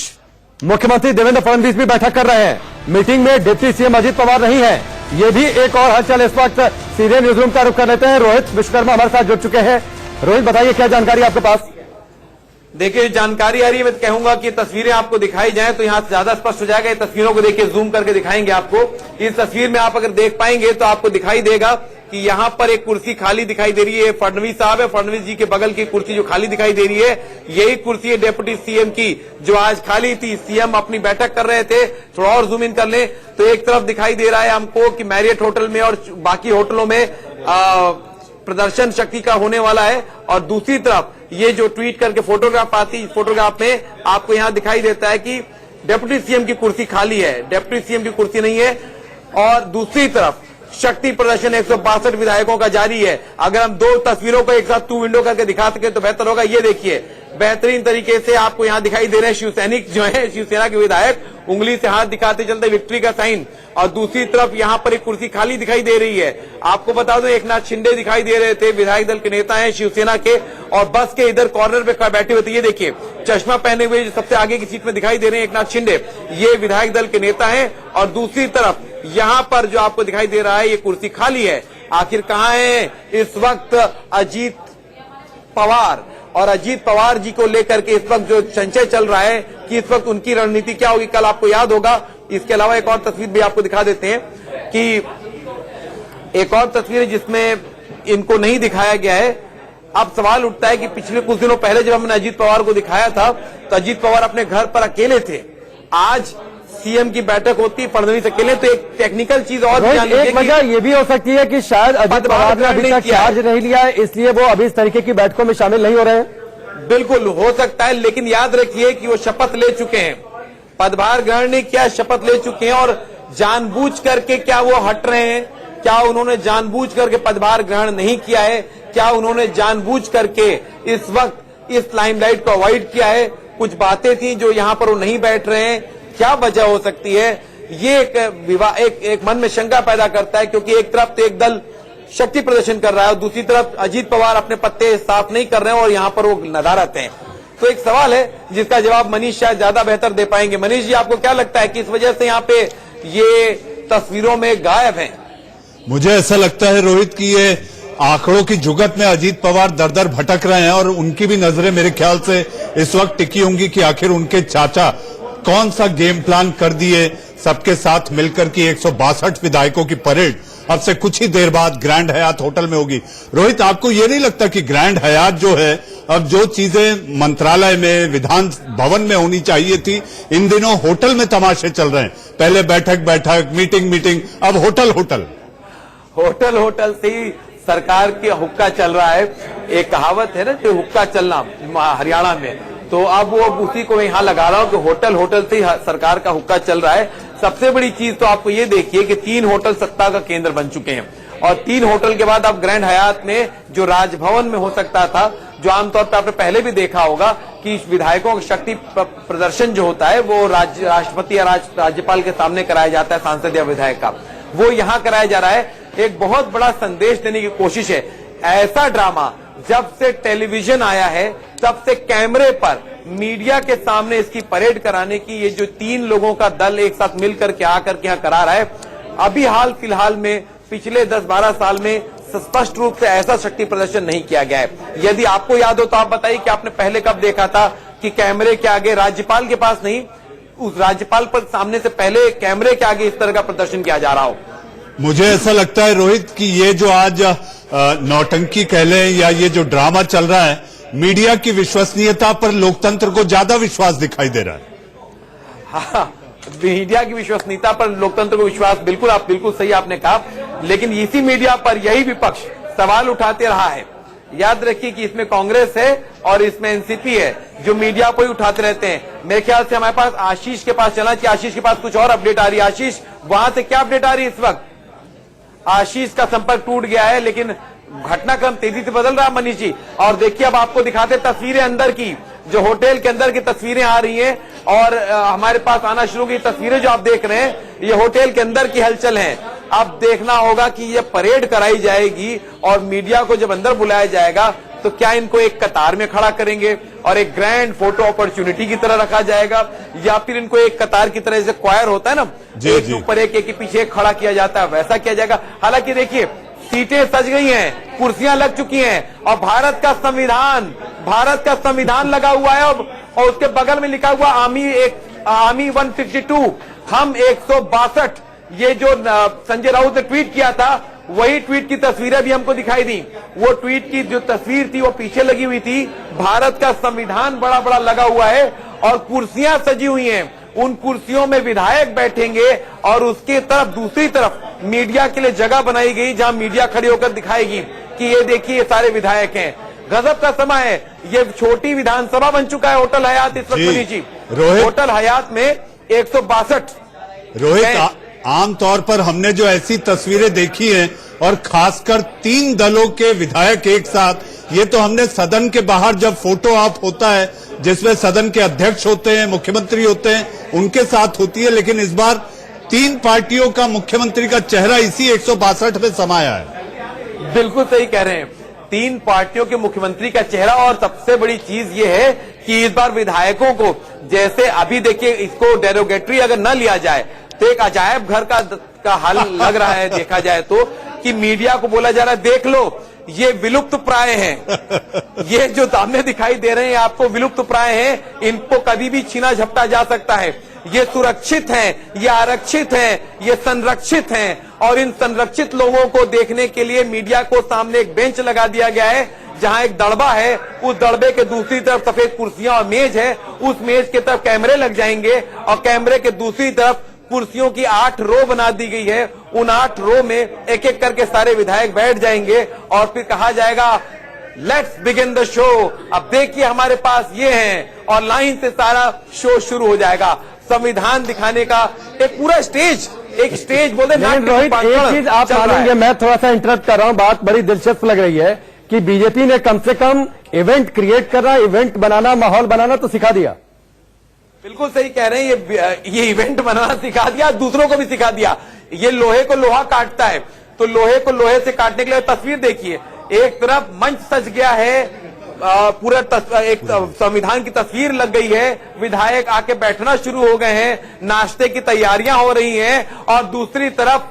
मुख्यमंत्री देवेंद्र फडणवीस भी बैठक कर रहे हैं। मीटिंग में डिप्टी सीएम अजित पवार नहीं है। यह भी एक और हलचल। इस वक्त सीधे न्यूज रूम का रुख कर लेते हैं। रोहित विश्वकर्मा हमारे साथ जुड़ चुके हैं। रोहित, बताइए क्या जानकारी आपके पास? देखिए, जानकारी आ रही है, मैं कहूंगा कि तस्वीरें आपको दिखाई जाएं तो यहां से ज्यादा स्पष्ट हो जाएगा। ये तस्वीरों को देखिए, जूम करके दिखाएंगे आपको। इस तस्वीर में आप अगर देख पाएंगे तो आपको दिखाई देगा कि यहां पर एक कुर्सी खाली दिखाई दे रही है। फडणवीस साहब है, फडणवीस जी के बगल की कुर्सी जो खाली दिखाई दे रही है, यही कुर्सी है डिप्टी सीएम की जो आज खाली थी। सीएम अपनी बैठक कर रहे थे। थोड़ा और जूम इन कर लें तो एक तरफ दिखाई दे रहा है हमको कि मैरियट होटल में और बाकी होटलों में प्रदर्शन शक्ति का होने वाला है, और दूसरी तरफ ये जो ट्वीट करके फोटोग्राफ आती, फोटोग्राफ में आपको यहां दिखाई देता है कि डिप्टी सीएम की कुर्सी खाली है, डिप्टी सीएम की कुर्सी नहीं है। और दूसरी तरफ शक्ति प्रदर्शन 162 विधायकों का जारी है। अगर हम दो तस्वीरों को एक साथ टू विंडो करके दिखा सके तो बेहतर होगा। ये देखिए, बेहतरीन तरीके से आपको यहां दिखाई दे रहे हैं शिवसैनिक जो है, शिवसेना के विधायक उंगली से हाथ दिखाते चलते विक्ट्री का साइन, और दूसरी तरफ यहां पर एक कुर्सी खाली दिखाई दे रही है। आपको बता दो, एकनाथ शिंदे दिखाई दे रहे थे, विधायक दल के नेता हैं शिवसेना के, और बस के इधर कॉर्नर पे बैठे हुए थे। ये देखिए, चश्मा पहने हुए जो सबसे आगे की सीट में दिखाई दे रहे हैं एकनाथ शिंदे, ये विधायक दल के नेता हैं। और दूसरी तरफ यहां पर जो आपको दिखाई दे रहा है ये कुर्सी खाली है। आखिर कहां है इस वक्त अजीत पवार? और अजीत पवार जी को लेकर के इस वक्त जो संशय चल रहा है कि इस वक्त उनकी रणनीति क्या होगी, कल आपको याद होगा। इसके अलावा एक और तस्वीर भी आपको दिखा देते हैं कि एक और तस्वीर जिसमें इनको नहीं दिखाया गया है। अब सवाल उठता है कि पिछले कुछ दिनों पहले जब हमने अजीत पवार को दिखाया था तो अजीत पवार अपने घर पर अकेले थे। आज सीएम की बैठक होती, फडणवीस अकेले, तो एक टेक्निकल चीज और एक वजह ये भी हो सकती है कि शायद अजित पवार ने अभी तक चार्ज नहीं लिया है, इसलिए वो अभी इस तरीके की बैठकों में शामिल नहीं हो रहे हैं। बिल्कुल हो सकता है, लेकिन याद रखिए कि वो शपथ ले चुके हैं, पदभार ग्रहण ने किया, शपथ ले चुके हैं। और जानबूझ करके क्या वो हट रहे हैं? क्या उन्होंने जानबूझ करके पदभार ग्रहण नहीं किया है? क्या उन्होंने जानबूझ करके इस वक्त इस लाइमलाइट को अवॉइड किया है? कुछ बातें थी जो यहां पर वो नहीं बैठ रहे हैं, क्या वजह हो सकती है? ये एक मन में शंका पैदा करता है, क्योंकि एक तरफ तो एक दल शक्ति प्रदर्शन कर रहा है और दूसरी तरफ अजीत पवार अपने पत्ते साफ नहीं कर रहे हैं और यहां पर वो नदारत हैं। तो एक सवाल है जिसका जवाब मनीष शायद ज्यादा बेहतर दे पाएंगे। मनीष जी, आपको क्या लगता है कि इस वजह से यहाँ पे ये तस्वीरों में गायब हैं? मुझे ऐसा लगता है रोहित कि ये आंकड़ों की जुगत में अजीत पवार दर दर भटक रहे हैं और उनकी भी नजरें मेरे ख्याल से इस वक्त टिकी होंगी कि आखिर उनके चाचा कौन सा गेम प्लान कर दिए सबके साथ मिलकर की 162 विधायकों की परेड अब से कुछ ही देर बाद ग्रैंड हयात होटल में होगी। रोहित, आपको ये नहीं लगता कि ग्रैंड हयात जो है, अब जो चीजें मंत्रालय में, विधान भवन में होनी चाहिए थी, इन दिनों होटल में तमाशे चल रहे हैं। पहले बैठक, मीटिंग, अब होटल से ही सरकार की हुक्का चल रहा है। एक कहावत है ना, जो हुक्का चलना हरियाणा में, तो अब वो उसी को यहाँ लगा रहा हूँ कि होटल से ही सरकार का हुक्का चल रहा है। सबसे बड़ी चीज तो आपको ये देखिए कि 3 होटल सत्ता का केंद्र बन चुके हैं, और 3 होटल के बाद अब ग्रैंड हयात में, जो राजभवन में हो सकता था, जो आमतौर पर आपने पहले भी देखा होगा कि विधायकों का शक्ति प्रदर्शन जो होता है वो राष्ट्रपति या राज्यपाल के सामने कराया जाता है, सांसद या विधायक का, वो यहाँ कराया जा रहा है। एक बहुत बड़ा संदेश देने की कोशिश है। ऐसा ड्रामा जब से टेलीविजन आया है तब से कैमरे पर मीडिया के सामने इसकी परेड कराने की ये जो 3 लोगों का दल एक साथ मिलकर के आकर के यहाँ करा रहा है, अभी हाल फिलहाल में पिछले 10-12 साल में स्पष्ट रूप से ऐसा शक्ति प्रदर्शन नहीं किया गया है। यदि आपको याद हो तो आप बताइए कि आपने पहले कब देखा था कि कैमरे के आगे, राज्यपाल के पास नहीं, उस राज्यपाल पर सामने से पहले कैमरे के आगे इस तरह का प्रदर्शन किया जा रहा हो। मुझे ऐसा लगता है रोहित कि ये जो आज नौटंकी कह लें या ये जो ड्रामा चल रहा है, मीडिया की विश्वसनीयता पर लोकतंत्र को ज्यादा विश्वास दिखाई दे रहा है। हाँ, मीडिया की विश्वसनीयता पर लोकतंत्र को विश्वास, बिल्कुल आप बिल्कुल सही आपने कहा, लेकिन इसी मीडिया पर यही विपक्ष सवाल उठाते रहा है। याद रखिए कि इसमें कांग्रेस है और इसमें एनसीपी है, जो मीडिया को ही उठाते रहते हैं। मेरे ख्याल से हमारे पास आशीष के पास चलना चाहिए, आशीष के पास कुछ और अपडेट आ रही है। आशीष, वहां से क्या अपडेट आ रही है इस वक्त? आशीष का संपर्क टूट गया है, लेकिन घटनाक्रम तेजी से बदल रहा है मनीष जी। और देखिए, अब आपको दिखाते तस्वीरें अंदर की, जो होटल के अंदर की तस्वीरें आ रही हैं, और हमारे पास आना शुरू की तस्वीरें जो आप देख रहे हैं, ये होटल के अंदर की हलचल है। अब देखना होगा कि ये परेड कराई जाएगी और मीडिया को जब अंदर बुलाया जाएगा तो क्या इनको एक कतार में खड़ा करेंगे और एक ग्रैंड फोटो अपॉर्चुनिटी की तरह रखा जाएगा, या फिर इनको एक कतार की तरह, जैसे क्वायर होता है ना, एक ऊपर एक के पीछे एक खड़ा किया जाता है, वैसा किया जाएगा। हालांकि देखिए, सीटें सज गई हैं, कुर्सियां लग चुकी हैं, और भारत का संविधान लगा हुआ है अब, और उसके बगल में लिखा हुआ आर्मी 162, हम 162। ये जो संजय राउत ने ट्वीट किया था, वही ट्वीट की तस्वीरें भी हमको दिखाई दी। वो ट्वीट की जो तस्वीर थी वो पीछे लगी हुई थी, भारत का संविधान बड़ा बड़ा लगा हुआ है और कुर्सियां सजी हुई हैं। उन कुर्सियों में विधायक बैठेंगे और उसके तरफ, दूसरी तरफ मीडिया के लिए जगह बनाई गई, जहां मीडिया खड़ी होकर दिखाएगी कि ये देखिए, ये सारे विधायक हैं। गजब का समय है। ये छोटी विधानसभा बन चुका है होटल हयात इस वक्त जी। होटल हयात में 162। रोहित, आमतौर पर हमने जो ऐसी तस्वीरें देखी हैं, और खासकर 3 दलों के विधायक एक साथ, ये तो हमने सदन के बाहर जब फोटो ऑप होता है, जिसमें सदन के अध्यक्ष होते हैं, मुख्यमंत्री होते हैं, उनके साथ होती है, लेकिन इस बार 3 पार्टियों का मुख्यमंत्री का चेहरा इसी 162 में समाया है। बिल्कुल सही कह रहे हैं, 3 पार्टियों के मुख्यमंत्री का चेहरा। और सबसे बड़ी चीज ये है कि इस बार विधायकों को, जैसे अभी देखिए, इसको डेरोगेटरी अगर न लिया जाए तो एक अजायब घर का हाल लग रहा है। देखा जाए तो कि मीडिया को बोला जा रहा है, देख लो, ये विलुप्त प्राय हैं, ये जो सामने दिखाई दे रहे हैं आपको विलुप्त प्राय हैं, इनको कभी भी छीना झपटा जा सकता है। ये सुरक्षित हैं, ये आरक्षित हैं, ये संरक्षित हैं, और इन संरक्षित लोगों को देखने के लिए मीडिया को सामने एक बेंच लगा दिया गया है, जहां एक दड़बा है, उस दड़बे के दूसरी तरफ सफेद कुर्सियां और मेज है, उस मेज की तरफ कैमरे लग जाएंगे, और कैमरे के दूसरी तरफ कुर्सियों की 8 रो बना दी गई है। उन 8 रो में एक एक करके सारे विधायक बैठ जाएंगे और फिर कहा जाएगा, लेट्स बिगिन द शो। अब देखिए, हमारे पास ये हैं, और लाइन से सारा शो शुरू हो जाएगा। संविधान दिखाने का एक पूरा स्टेज, एक स्टेज बोलते हैं। रोहित, एक चीज आप मानेंगे, मैं थोड़ा सा इंटरप्ट कर रहा हूं, बात बड़ी दिलचस्प लग रही है कि बीजेपी ने कम से कम इवेंट क्रिएट करना, इवेंट बनाना, माहौल बनाना तो सिखा दिया। बिल्कुल सही कह रहे हैं, ये इवेंट बनाना सिखा दिया, दूसरों को भी सिखा दिया। ये लोहे को लोहा काटता है, तो लोहे को लोहे से काटने के लिए तस्वीर देखिए, एक तरफ मंच सज गया है, पूरा एक संविधान की तस्वीर लग गई है, विधायक आके बैठना शुरू हो गए हैं, नाश्ते की तैयारियां हो रही हैं, और दूसरी तरफ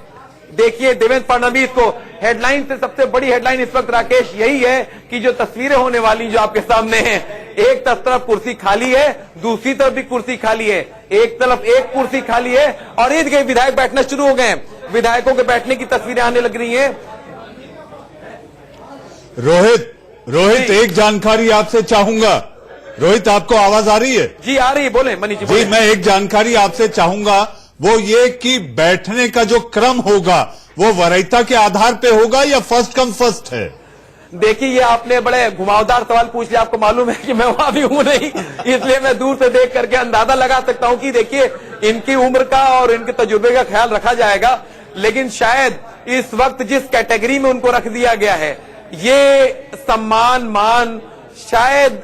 देखिए देवेंद्र फडणवीस को, हेडलाइन से सबसे बड़ी हेडलाइन इस वक्त राकेश यही है कि जो तस्वीरें होने वाली जो आपके सामने हैं, एक तरफ कुर्सी खाली है, दूसरी तरफ भी कुर्सी खाली है। एक तरफ एक कुर्सी खाली है और इर्द गिर्द विधायक बैठना शुरू हो गए हैं। विधायकों के बैठने की तस्वीरें आने लग रही हैं। रोहित एक जानकारी आपसे चाहूंगा। रोहित, आपको आवाज आ रही है? जी आ रही है, बोले मनीष जी जी, बोले। मैं एक जानकारी आपसे चाहूंगा, वो ये कि बैठने का जो क्रम होगा वो वरीयता के आधार पे होगा या फर्स्ट कम फर्स्ट है? देखिए, ये आपने बड़े घुमावदार सवाल पूछ लिया। आपको मालूम है कि मैं वहां भी हूं नहीं, इसलिए मैं दूर से देख करके अंदाजा लगा सकता हूं कि देखिए, इनकी उम्र का और इनके तजुर्बे का ख्याल रखा जाएगा, लेकिन शायद इस वक्त जिस कैटेगरी में उनको रख दिया गया है, ये सम्मान मान शायद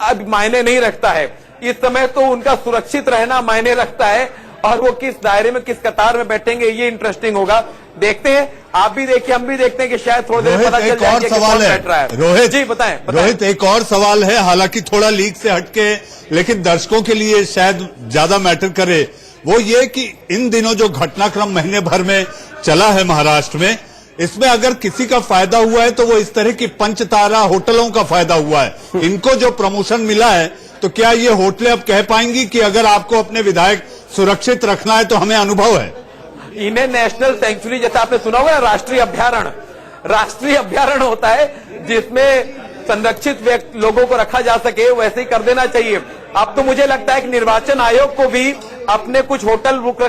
अब मायने नहीं रखता है। इस समय तो उनका सुरक्षित रहना मायने रखता है, और वो किस दायरे में, किस कतार में बैठेंगे, ये इंटरेस्टिंग होगा। देखते हैं, आप भी देखिए, हम भी देखते हैं कि शायद थोड़ी देर पता चल जाएगा कि कौन बैठ रहा है। रोहित जी बताएं। रोहित, एक और सवाल है, हालांकि थोड़ा लीक से हटके, लेकिन दर्शकों के लिए शायद ज्यादा मैटर करे। वो ये कि इन दिनों जो घटनाक्रम महीने भर में चला है महाराष्ट्र में, इसमें अगर किसी का फायदा हुआ है तो वो इस तरह की पंचतारा होटलों का फायदा हुआ है। इनको जो प्रमोशन मिला है, तो क्या ये होटलें अब कह पाएंगी कि अगर आपको अपने विधायक सुरक्षित रखना है तो हमें अनुभव है? इन्हें नेशनल सेंचुरी, जैसा आपने सुना होगा, राष्ट्रीय अभ्यारण्य होता है जिसमें संरक्षित लोगों को रखा जा सके, वैसे ही कर देना चाहिए। अब तो मुझे लगता है कि निर्वाचन आयोग को भी अपने कुछ होटल बुक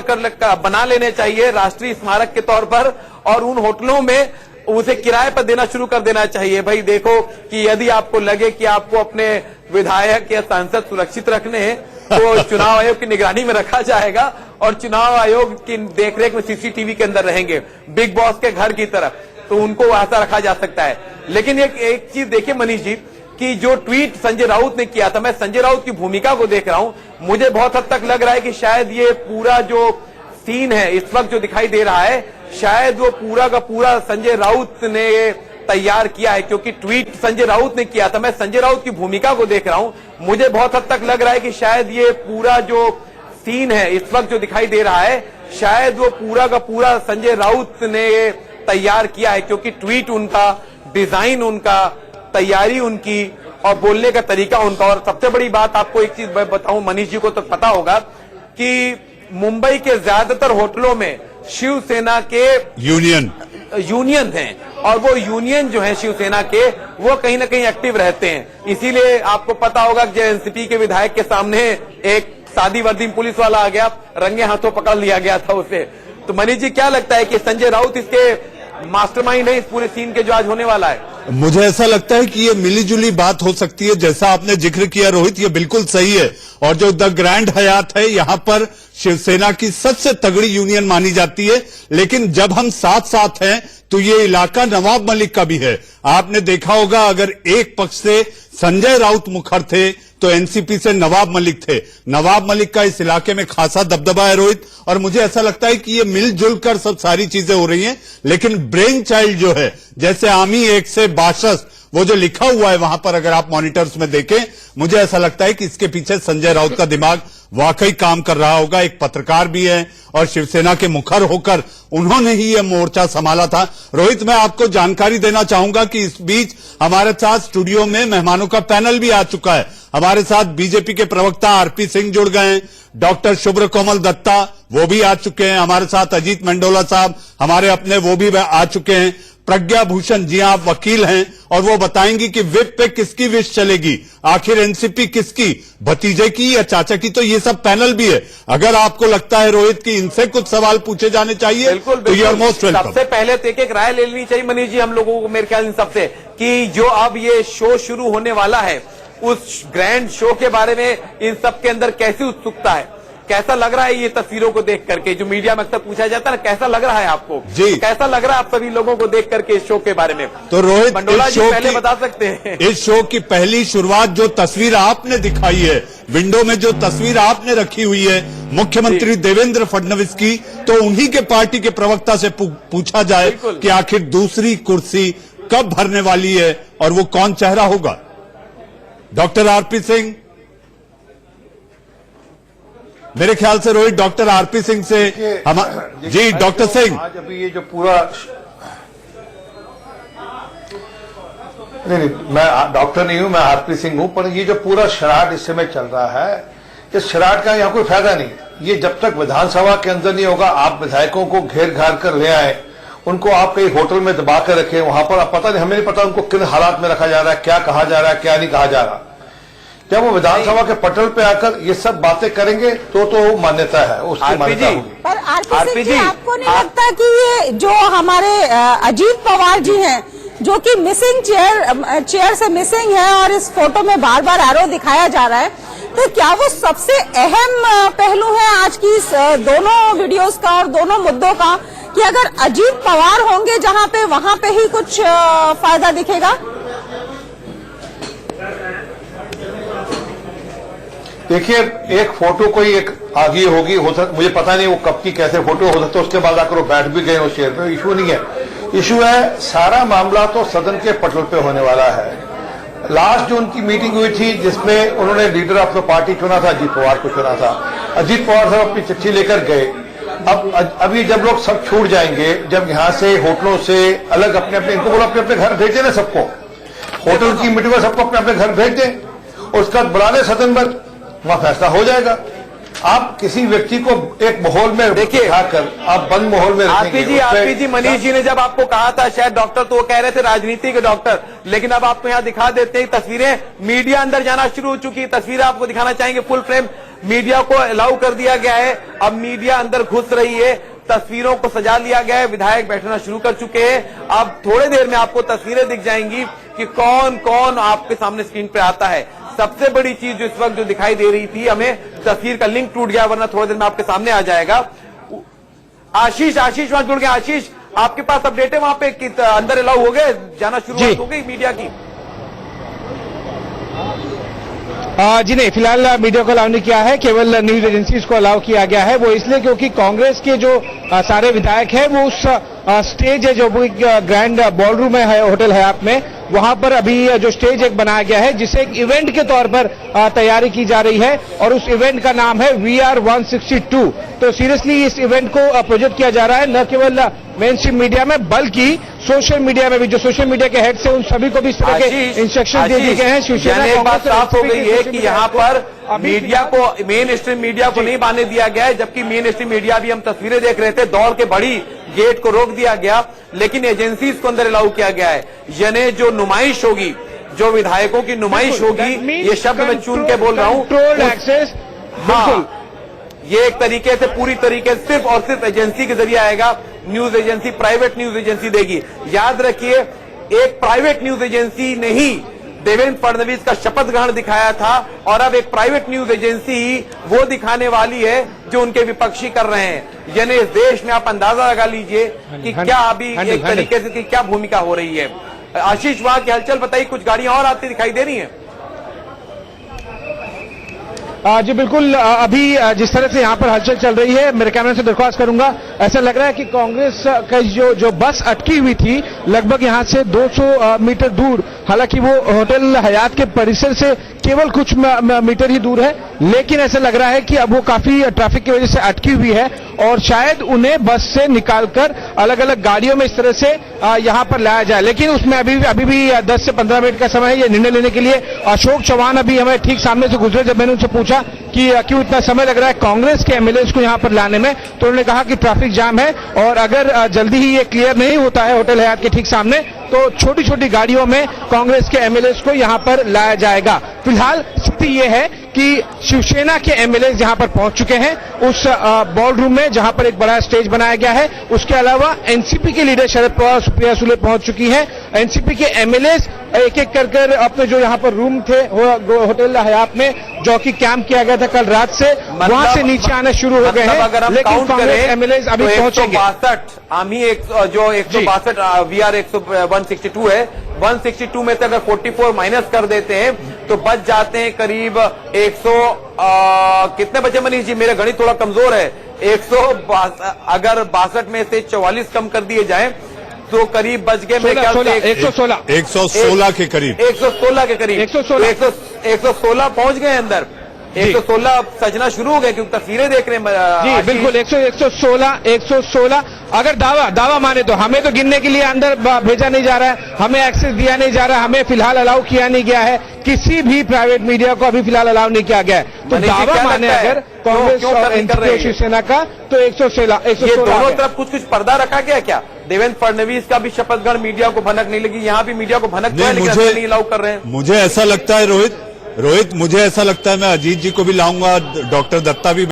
बना लेने चाहिए राष्ट्रीय स्मारक के तौर पर, और उन होटलों में उसे किराए पर देना शुरू कर देना चाहिए। भाई देखो कि यदि आपको लगे कि आपको अपने विधायक या सांसद सुरक्षित रखने हैं, तो चुनाव आयोग की निगरानी में रखा जाएगा और चुनाव आयोग की देखरेख में सीसीटीवी के अंदर रहेंगे, बिग बॉस के घर की तरह, तो उनको वैसा रखा जा सकता है। लेकिन एक चीज देखिए मनीष जी, कि जो ट्वीट संजय राउत ने किया था, मैं संजय राउत की भूमिका को देख रहा हूं, मुझे बहुत हद तक लग रहा है कि शायद ये पूरा जो सीन है इस वक्त जो दिखाई दे रहा है, शायद वो पूरा का पूरा संजय राउत ने तैयार किया है, क्योंकि ट्वीट संजय राउत ने किया था। मैं संजय राउत की भूमिका को देख रहा हूं, मुझे बहुत हद तक लग रहा है कि शायद ये पूरा जो सीन है इस वक्त जो दिखाई दे रहा है, शायद वो पूरा का पूरा संजय राउत ने तैयार किया है, क्योंकि ट्वीट उनका, डिजाइन उनका, तैयारी उनकी और बोलने का तरीका उनका। और सबसे बड़ी बात आपको एक चीज मैं बताऊं, मनीष जी को तो पता होगा कि मुंबई के ज्यादातर होटलों में शिवसेना के यूनियन हैं, और वो यूनियन जो है शिवसेना के, वो कहीं ना कहीं एक्टिव रहते हैं। इसीलिए आपको पता होगा कि एनसीपी के विधायक के सामने एक सादी वर्दी पुलिस वाला आ गया, रंगे हाथों पकड़ लिया गया था उसे। तो मनीष जी, क्या लगता है कि संजय राउत इसके मास्टरमाइंड है इस पूरे सीन के जो आज होने वाला है? मुझे ऐसा लगता है कि ये मिलीजुली बात हो सकती है। जैसा आपने जिक्र किया रोहित, ये बिल्कुल सही है। और जो द ग्रैंड हयात है, यहां पर शिवसेना की सबसे तगड़ी यूनियन मानी जाती है, लेकिन जब हम साथ साथ हैं तो ये इलाका नवाब मलिक का भी है। आपने देखा होगा, अगर एक पक्ष से संजय राउत मुखर थे तो एनसीपी से नवाब मलिक थे। नवाब मलिक का इस इलाके में खासा दबदबा है रोहित, और मुझे ऐसा लगता है कि ये मिलजुल कर सब सारी चीजें हो रही हैं। लेकिन ब्रेन चाइल्ड जो है, जैसे आमी 1 से 62 वो जो लिखा हुआ है वहां पर, अगर आप मॉनिटर्स में देखें, मुझे ऐसा लगता है कि इसके पीछे संजय राउत का दिमाग वाकई काम कर रहा होगा। एक पत्रकार भी है और शिवसेना के मुखर होकर उन्होंने ही यह मोर्चा संभाला था। रोहित, मैं आपको जानकारी देना चाहूंगा कि इस बीच हमारे साथ स्टूडियो में मेहमानों का पैनल भी आ चुका है। हमारे साथ बीजेपी के प्रवक्ता आरपी सिंह जुड़ गए हैं, डॉक्टर शुभ्र कोमल दत्ता वो भी आ चुके हैं, हमारे साथ अजीत मंडोला साहब हमारे अपने वो भी आ चुके हैं, प्रज्ञा भूषण जी आप वकील हैं और वो बताएंगी कि विप पे किसकी विश चलेगी, आखिर एनसीपी किसकी, भतीजे की या चाचा की। तो ये सब पैनल भी है। अगर आपको लगता है रोहित कि इनसे कुछ सवाल पूछे जाने चाहिए, बिल्कुल, तो यू आर मोस्ट वेलकम। सबसे पहले तो एक राय ले लेनी चाहिए मनीष जी हम लोगों को, मेरे ख्याल इन सबसे, कि जो अब ये शो शुरू होने वाला है, उस ग्रैंड शो के बारे में इन सब के अंदर कैसी उत्सुकता है, कैसा लग रहा है ये तस्वीरों को देख करके? जो मीडिया में अक्सर पूछा जाता है ना, कैसा लग रहा है आपको जी, तो कैसा लग रहा है आप सभी लोगों को देख करके इस शो के बारे में? तो रोहित, मंडोला जी पहले बता सकते हैं। इस शो की पहली शुरुआत जो तस्वीर आपने दिखाई है, विंडो में जो तस्वीर आपने रखी हुई है मुख्यमंत्री देवेंद्र फडणवीस की, तो उन्हीं के पार्टी के प्रवक्ता से पूछा जाए कि आखिर दूसरी कुर्सी कब भरने वाली है और वो कौन चेहरा होगा? डॉक्टर आरपी सिंह, मेरे ख्याल से रोहित डॉक्टर आरपी सिंह से हम जी डॉक्टर सिंह, आज अभी ये जो पूरा नहीं, मैं डॉक्टर नहीं हूं, मैं हरप्रीत सिंह हूं, पर ये जो पूरा शरारत इस समय चल रहा है, इस शरारत का यहाँ कोई फायदा नहीं। ये जब तक विधानसभा के अंदर नहीं होगा, आप विधायकों को घेर घार कर ले आए, उनको आप कहीं होटल में दबा कर रखे, वहां पर आप पता नहीं, हमें नहीं पता उनको किन हालात में रखा जा रहा है, क्या कहा जा रहा है, क्या नहीं कहा जा रहा। जब वो विधानसभा के पटल पे आकर ये सब बातें करेंगे तो मान्यता है, उसकी मान्यता होगी। पर आरपी जी, आपको नहीं लगता कि ये जो हमारे अजीत पवार जी हैं, जो कि मिसिंग चेयर से मिसिंग है और इस फोटो में बार बार एरो दिखाया जा रहा है, तो क्या वो सबसे अहम पहलू है आज की दोनों वीडियोस का और दोनों मुद्दों का, कि अगर अजीत पवार होंगे जहां पे, वहां पे ही कुछ फायदा दिखेगा? देखिए, एक फोटो कोई एक आगे होगी, हो सकता, मुझे पता नहीं वो कब की कैसे फोटो हो सकता है, उसके बाद आकर वो बैठ भी गए उस चेयर पे, इशू नहीं है। इशू है सारा मामला तो सदन के पटल पे होने वाला है। लास्ट जो उनकी मीटिंग हुई थी जिसमें उन्होंने लीडर ऑफ द पार्टी चुना था, अजीत पवार को चुना था, अजीत पवार साहब अपनी चिट्ठी लेकर गए। अब ये जब लोग सब छूट जाएंगे, जब यहाँ से होटलों से अलग अपने अपने, इनको बोलो अपने अपने घर भेज देना सबको, होटल की मीटिंग में सबको अपने अपने घर भेज दें, और उसका बाद बुला लें सदन पर, वहां फैसला हो जाएगा। आप किसी व्यक्ति को एक माहौल में देखिए खाकर आप बंद माहौल में रखेंगे। आरपी जी, मनीष जी ने जब आपको कहा था शायद डॉक्टर, तो वो कह रहे थे राजनीति के डॉक्टर, लेकिन अब आपको यहाँ दिखा देते हैं तस्वीरें, मीडिया अंदर जाना शुरू हो चुकी है, तस्वीरें आपको दिखाना चाहेंगे फुल फ्रेम। मीडिया को अलाउ कर दिया गया है, अब मीडिया अंदर घुस रही है, तस्वीरों को सजा लिया गया है, विधायक बैठना शुरू कर चुके हैं। अब थोड़ी देर में आपको तस्वीरें दिख जाएंगी कि कौन कौन आपके सामने स्क्रीन पे आता है। सबसे बड़ी चीज जो इस वक्त जो दिखाई दे रही थी, हमें तस्वीर का लिंक टूट गया, वरना थोड़ी देर में आपके सामने आ जाएगा। आशीष वहां जुड़ गया। आशीष, आपके पास अपडेट है वहां पे कि अंदर अलाउ हो गए, जाना शुरू हो गई मीडिया की? जी नहीं, फिलहाल मीडिया को अलाउ नहीं किया है, केवल न्यूज एजेंसीज को अलाउ किया गया है। वो इसलिए क्योंकि कांग्रेस के जो सारे विधायक हैं वो उस स्टेज है जो ग्रैंड बॉलरूम है होटल हयात में, वहां पर अभी जो स्टेज एक बनाया गया है जिसे एक इवेंट के तौर पर तैयारी की जा रही है, और उस इवेंट का नाम है VR 162। तो सीरियसली इस इवेंट को प्रोजेक्ट किया जा रहा है, न केवल मेन स्ट्रीम मीडिया में बल्कि सोशल मीडिया में भी। जो सोशल मीडिया के हेड से उन सभी को भी इस तरह के इंस्ट्रक्शन दे दिए गए हैं। शिवसेना एक बात साफ हो गई है कि यहाँ पर मीडिया को, मेन स्ट्रीम मीडिया को नहीं बांधने दिया गया है, जबकि मेन स्ट्रीम मीडिया भी, हम तस्वीरें देख रहे थे, दौड़ के बड़ी गेट को रोक दिया गया, लेकिन एजेंसीज को अंदर अलाउ किया गया है। यानी जो नुमाइश होगी, जो विधायकों की नुमाइश होगी, ये शब्द मैं चुन के बोल रहा हूं, एक्सेस, हाँ, ये एक तरीके से पूरी तरीके से सिर्फ और सिर्फ एजेंसी के जरिए आएगा। News agency, private news agency देगी। याद रखिए, एक प्राइवेट न्यूज एजेंसी ने ही देवेंद्र फडणवीस का शपथ ग्रहण दिखाया था, और अब एक प्राइवेट न्यूज एजेंसी ही वो दिखाने वाली है जो उनके विपक्षी कर रहे हैं। यानी इस देश में आप अंदाजा लगा लीजिए कि क्या अभी एक तरीके से क्या भूमिका हो रही है। आशीष, वहां की हलचल बताइए, कुछ गाड़ियां और आती दिखाई दे रही हैं? जी बिल्कुल, अभी जिस तरह से यहाँ पर हलचल चल रही है, मेरे कैमरे से दरख्वास्त करूंगा, ऐसा लग रहा है कि कांग्रेस का जो बस अटकी हुई थी लगभग यहाँ से 200 मीटर दूर, हालांकि वो होटल हयात के परिसर से केवल कुछ मीटर ही दूर है, लेकिन ऐसा लग रहा है कि अब वो काफी ट्रैफिक की वजह से अटकी हुई है, और शायद उन्हें बस से निकालकर अलग अलग गाड़ियों में इस तरह से यहाँ पर लाया जाए। लेकिन उसमें अभी भी 10 से 15 मिनट का समय है ये निर्णय लेने के लिए। अशोक चौहान अभी हमें ठीक सामने से गुजरे, जब मैंने उनसे पूछा कि क्यों इतना समय लग रहा है कांग्रेस के एमएलएस को यहाँ पर लाने में, तो उन्होंने कहा कि ट्रैफिक जाम है, और अगर जल्दी ही ये क्लियर नहीं होता है होटल हयात के ठीक सामने, तो छोटी छोटी गाड़ियों में कांग्रेस के एमएलएस को यहाँ पर लाया जाएगा। फिलहाल स्थिति ये है कि शिवसेना के एमएलए यहां पर पहुंच चुके हैं उस बॉलरूम में जहां पर एक बड़ा स्टेज बनाया गया है। उसके अलावा एनसीपी के लीडर शरद पवार, सुप्रिया सुले पहुंच चुकी हैं। एनसीपी के एमएलए एक एक कर अपने जो यहां पर रूम थे होटल हयात में, जो कि कैंप किया गया था कल रात से, वहां से नीचे आना शुरू हो गए हैं, लेकिन कांग्रेस एमएलए अभी पहुंचेंगे। 162 VR 162 है, 162 में से अगर 44 माइनस कर देते हैं तो बच जाते हैं करीब 100 कितने बचे मनीष जी? मेरा गणित थोड़ा कमजोर है। 162 अगर 62 में से 44 कम कर दिए जाएं तो करीब बच गए मेरे ख्याल से 116 के करीब 116 के करीब 116 पहुंच गए अंदर। 116 सजना शुरू हो गए क्योंकि तस्वीरें देख रहे हैं। जी बिल्कुल 116 अगर दावा माने तो हमें तो गिनने के लिए अंदर भेजा नहीं जा रहा है, हमें एक्सेस दिया नहीं जा रहा है, हमें फिलहाल अलाउ किया नहीं गया है, किसी भी प्राइवेट मीडिया को अभी फिलहाल अलाउ नहीं किया गया है। तो दावा माने अगर कांग्रेस और एनसीपी और शिवसेना का तो 116 ये दोनों तरफ कुछ पर्दा रखा गया क्या? देवेंद्र फडणवीस का भी शपथ ग्रहण मीडिया को भनक नहीं लगी, यहाँ भी मीडिया को भनक है, लेकिन नहीं अलाउ कर रहे हैं। मुझे ऐसा लगता है रोहित मुझे ऐसा लगता है मैं अजीत जी को भी लाऊंगा, डॉक्टर दत्ता भी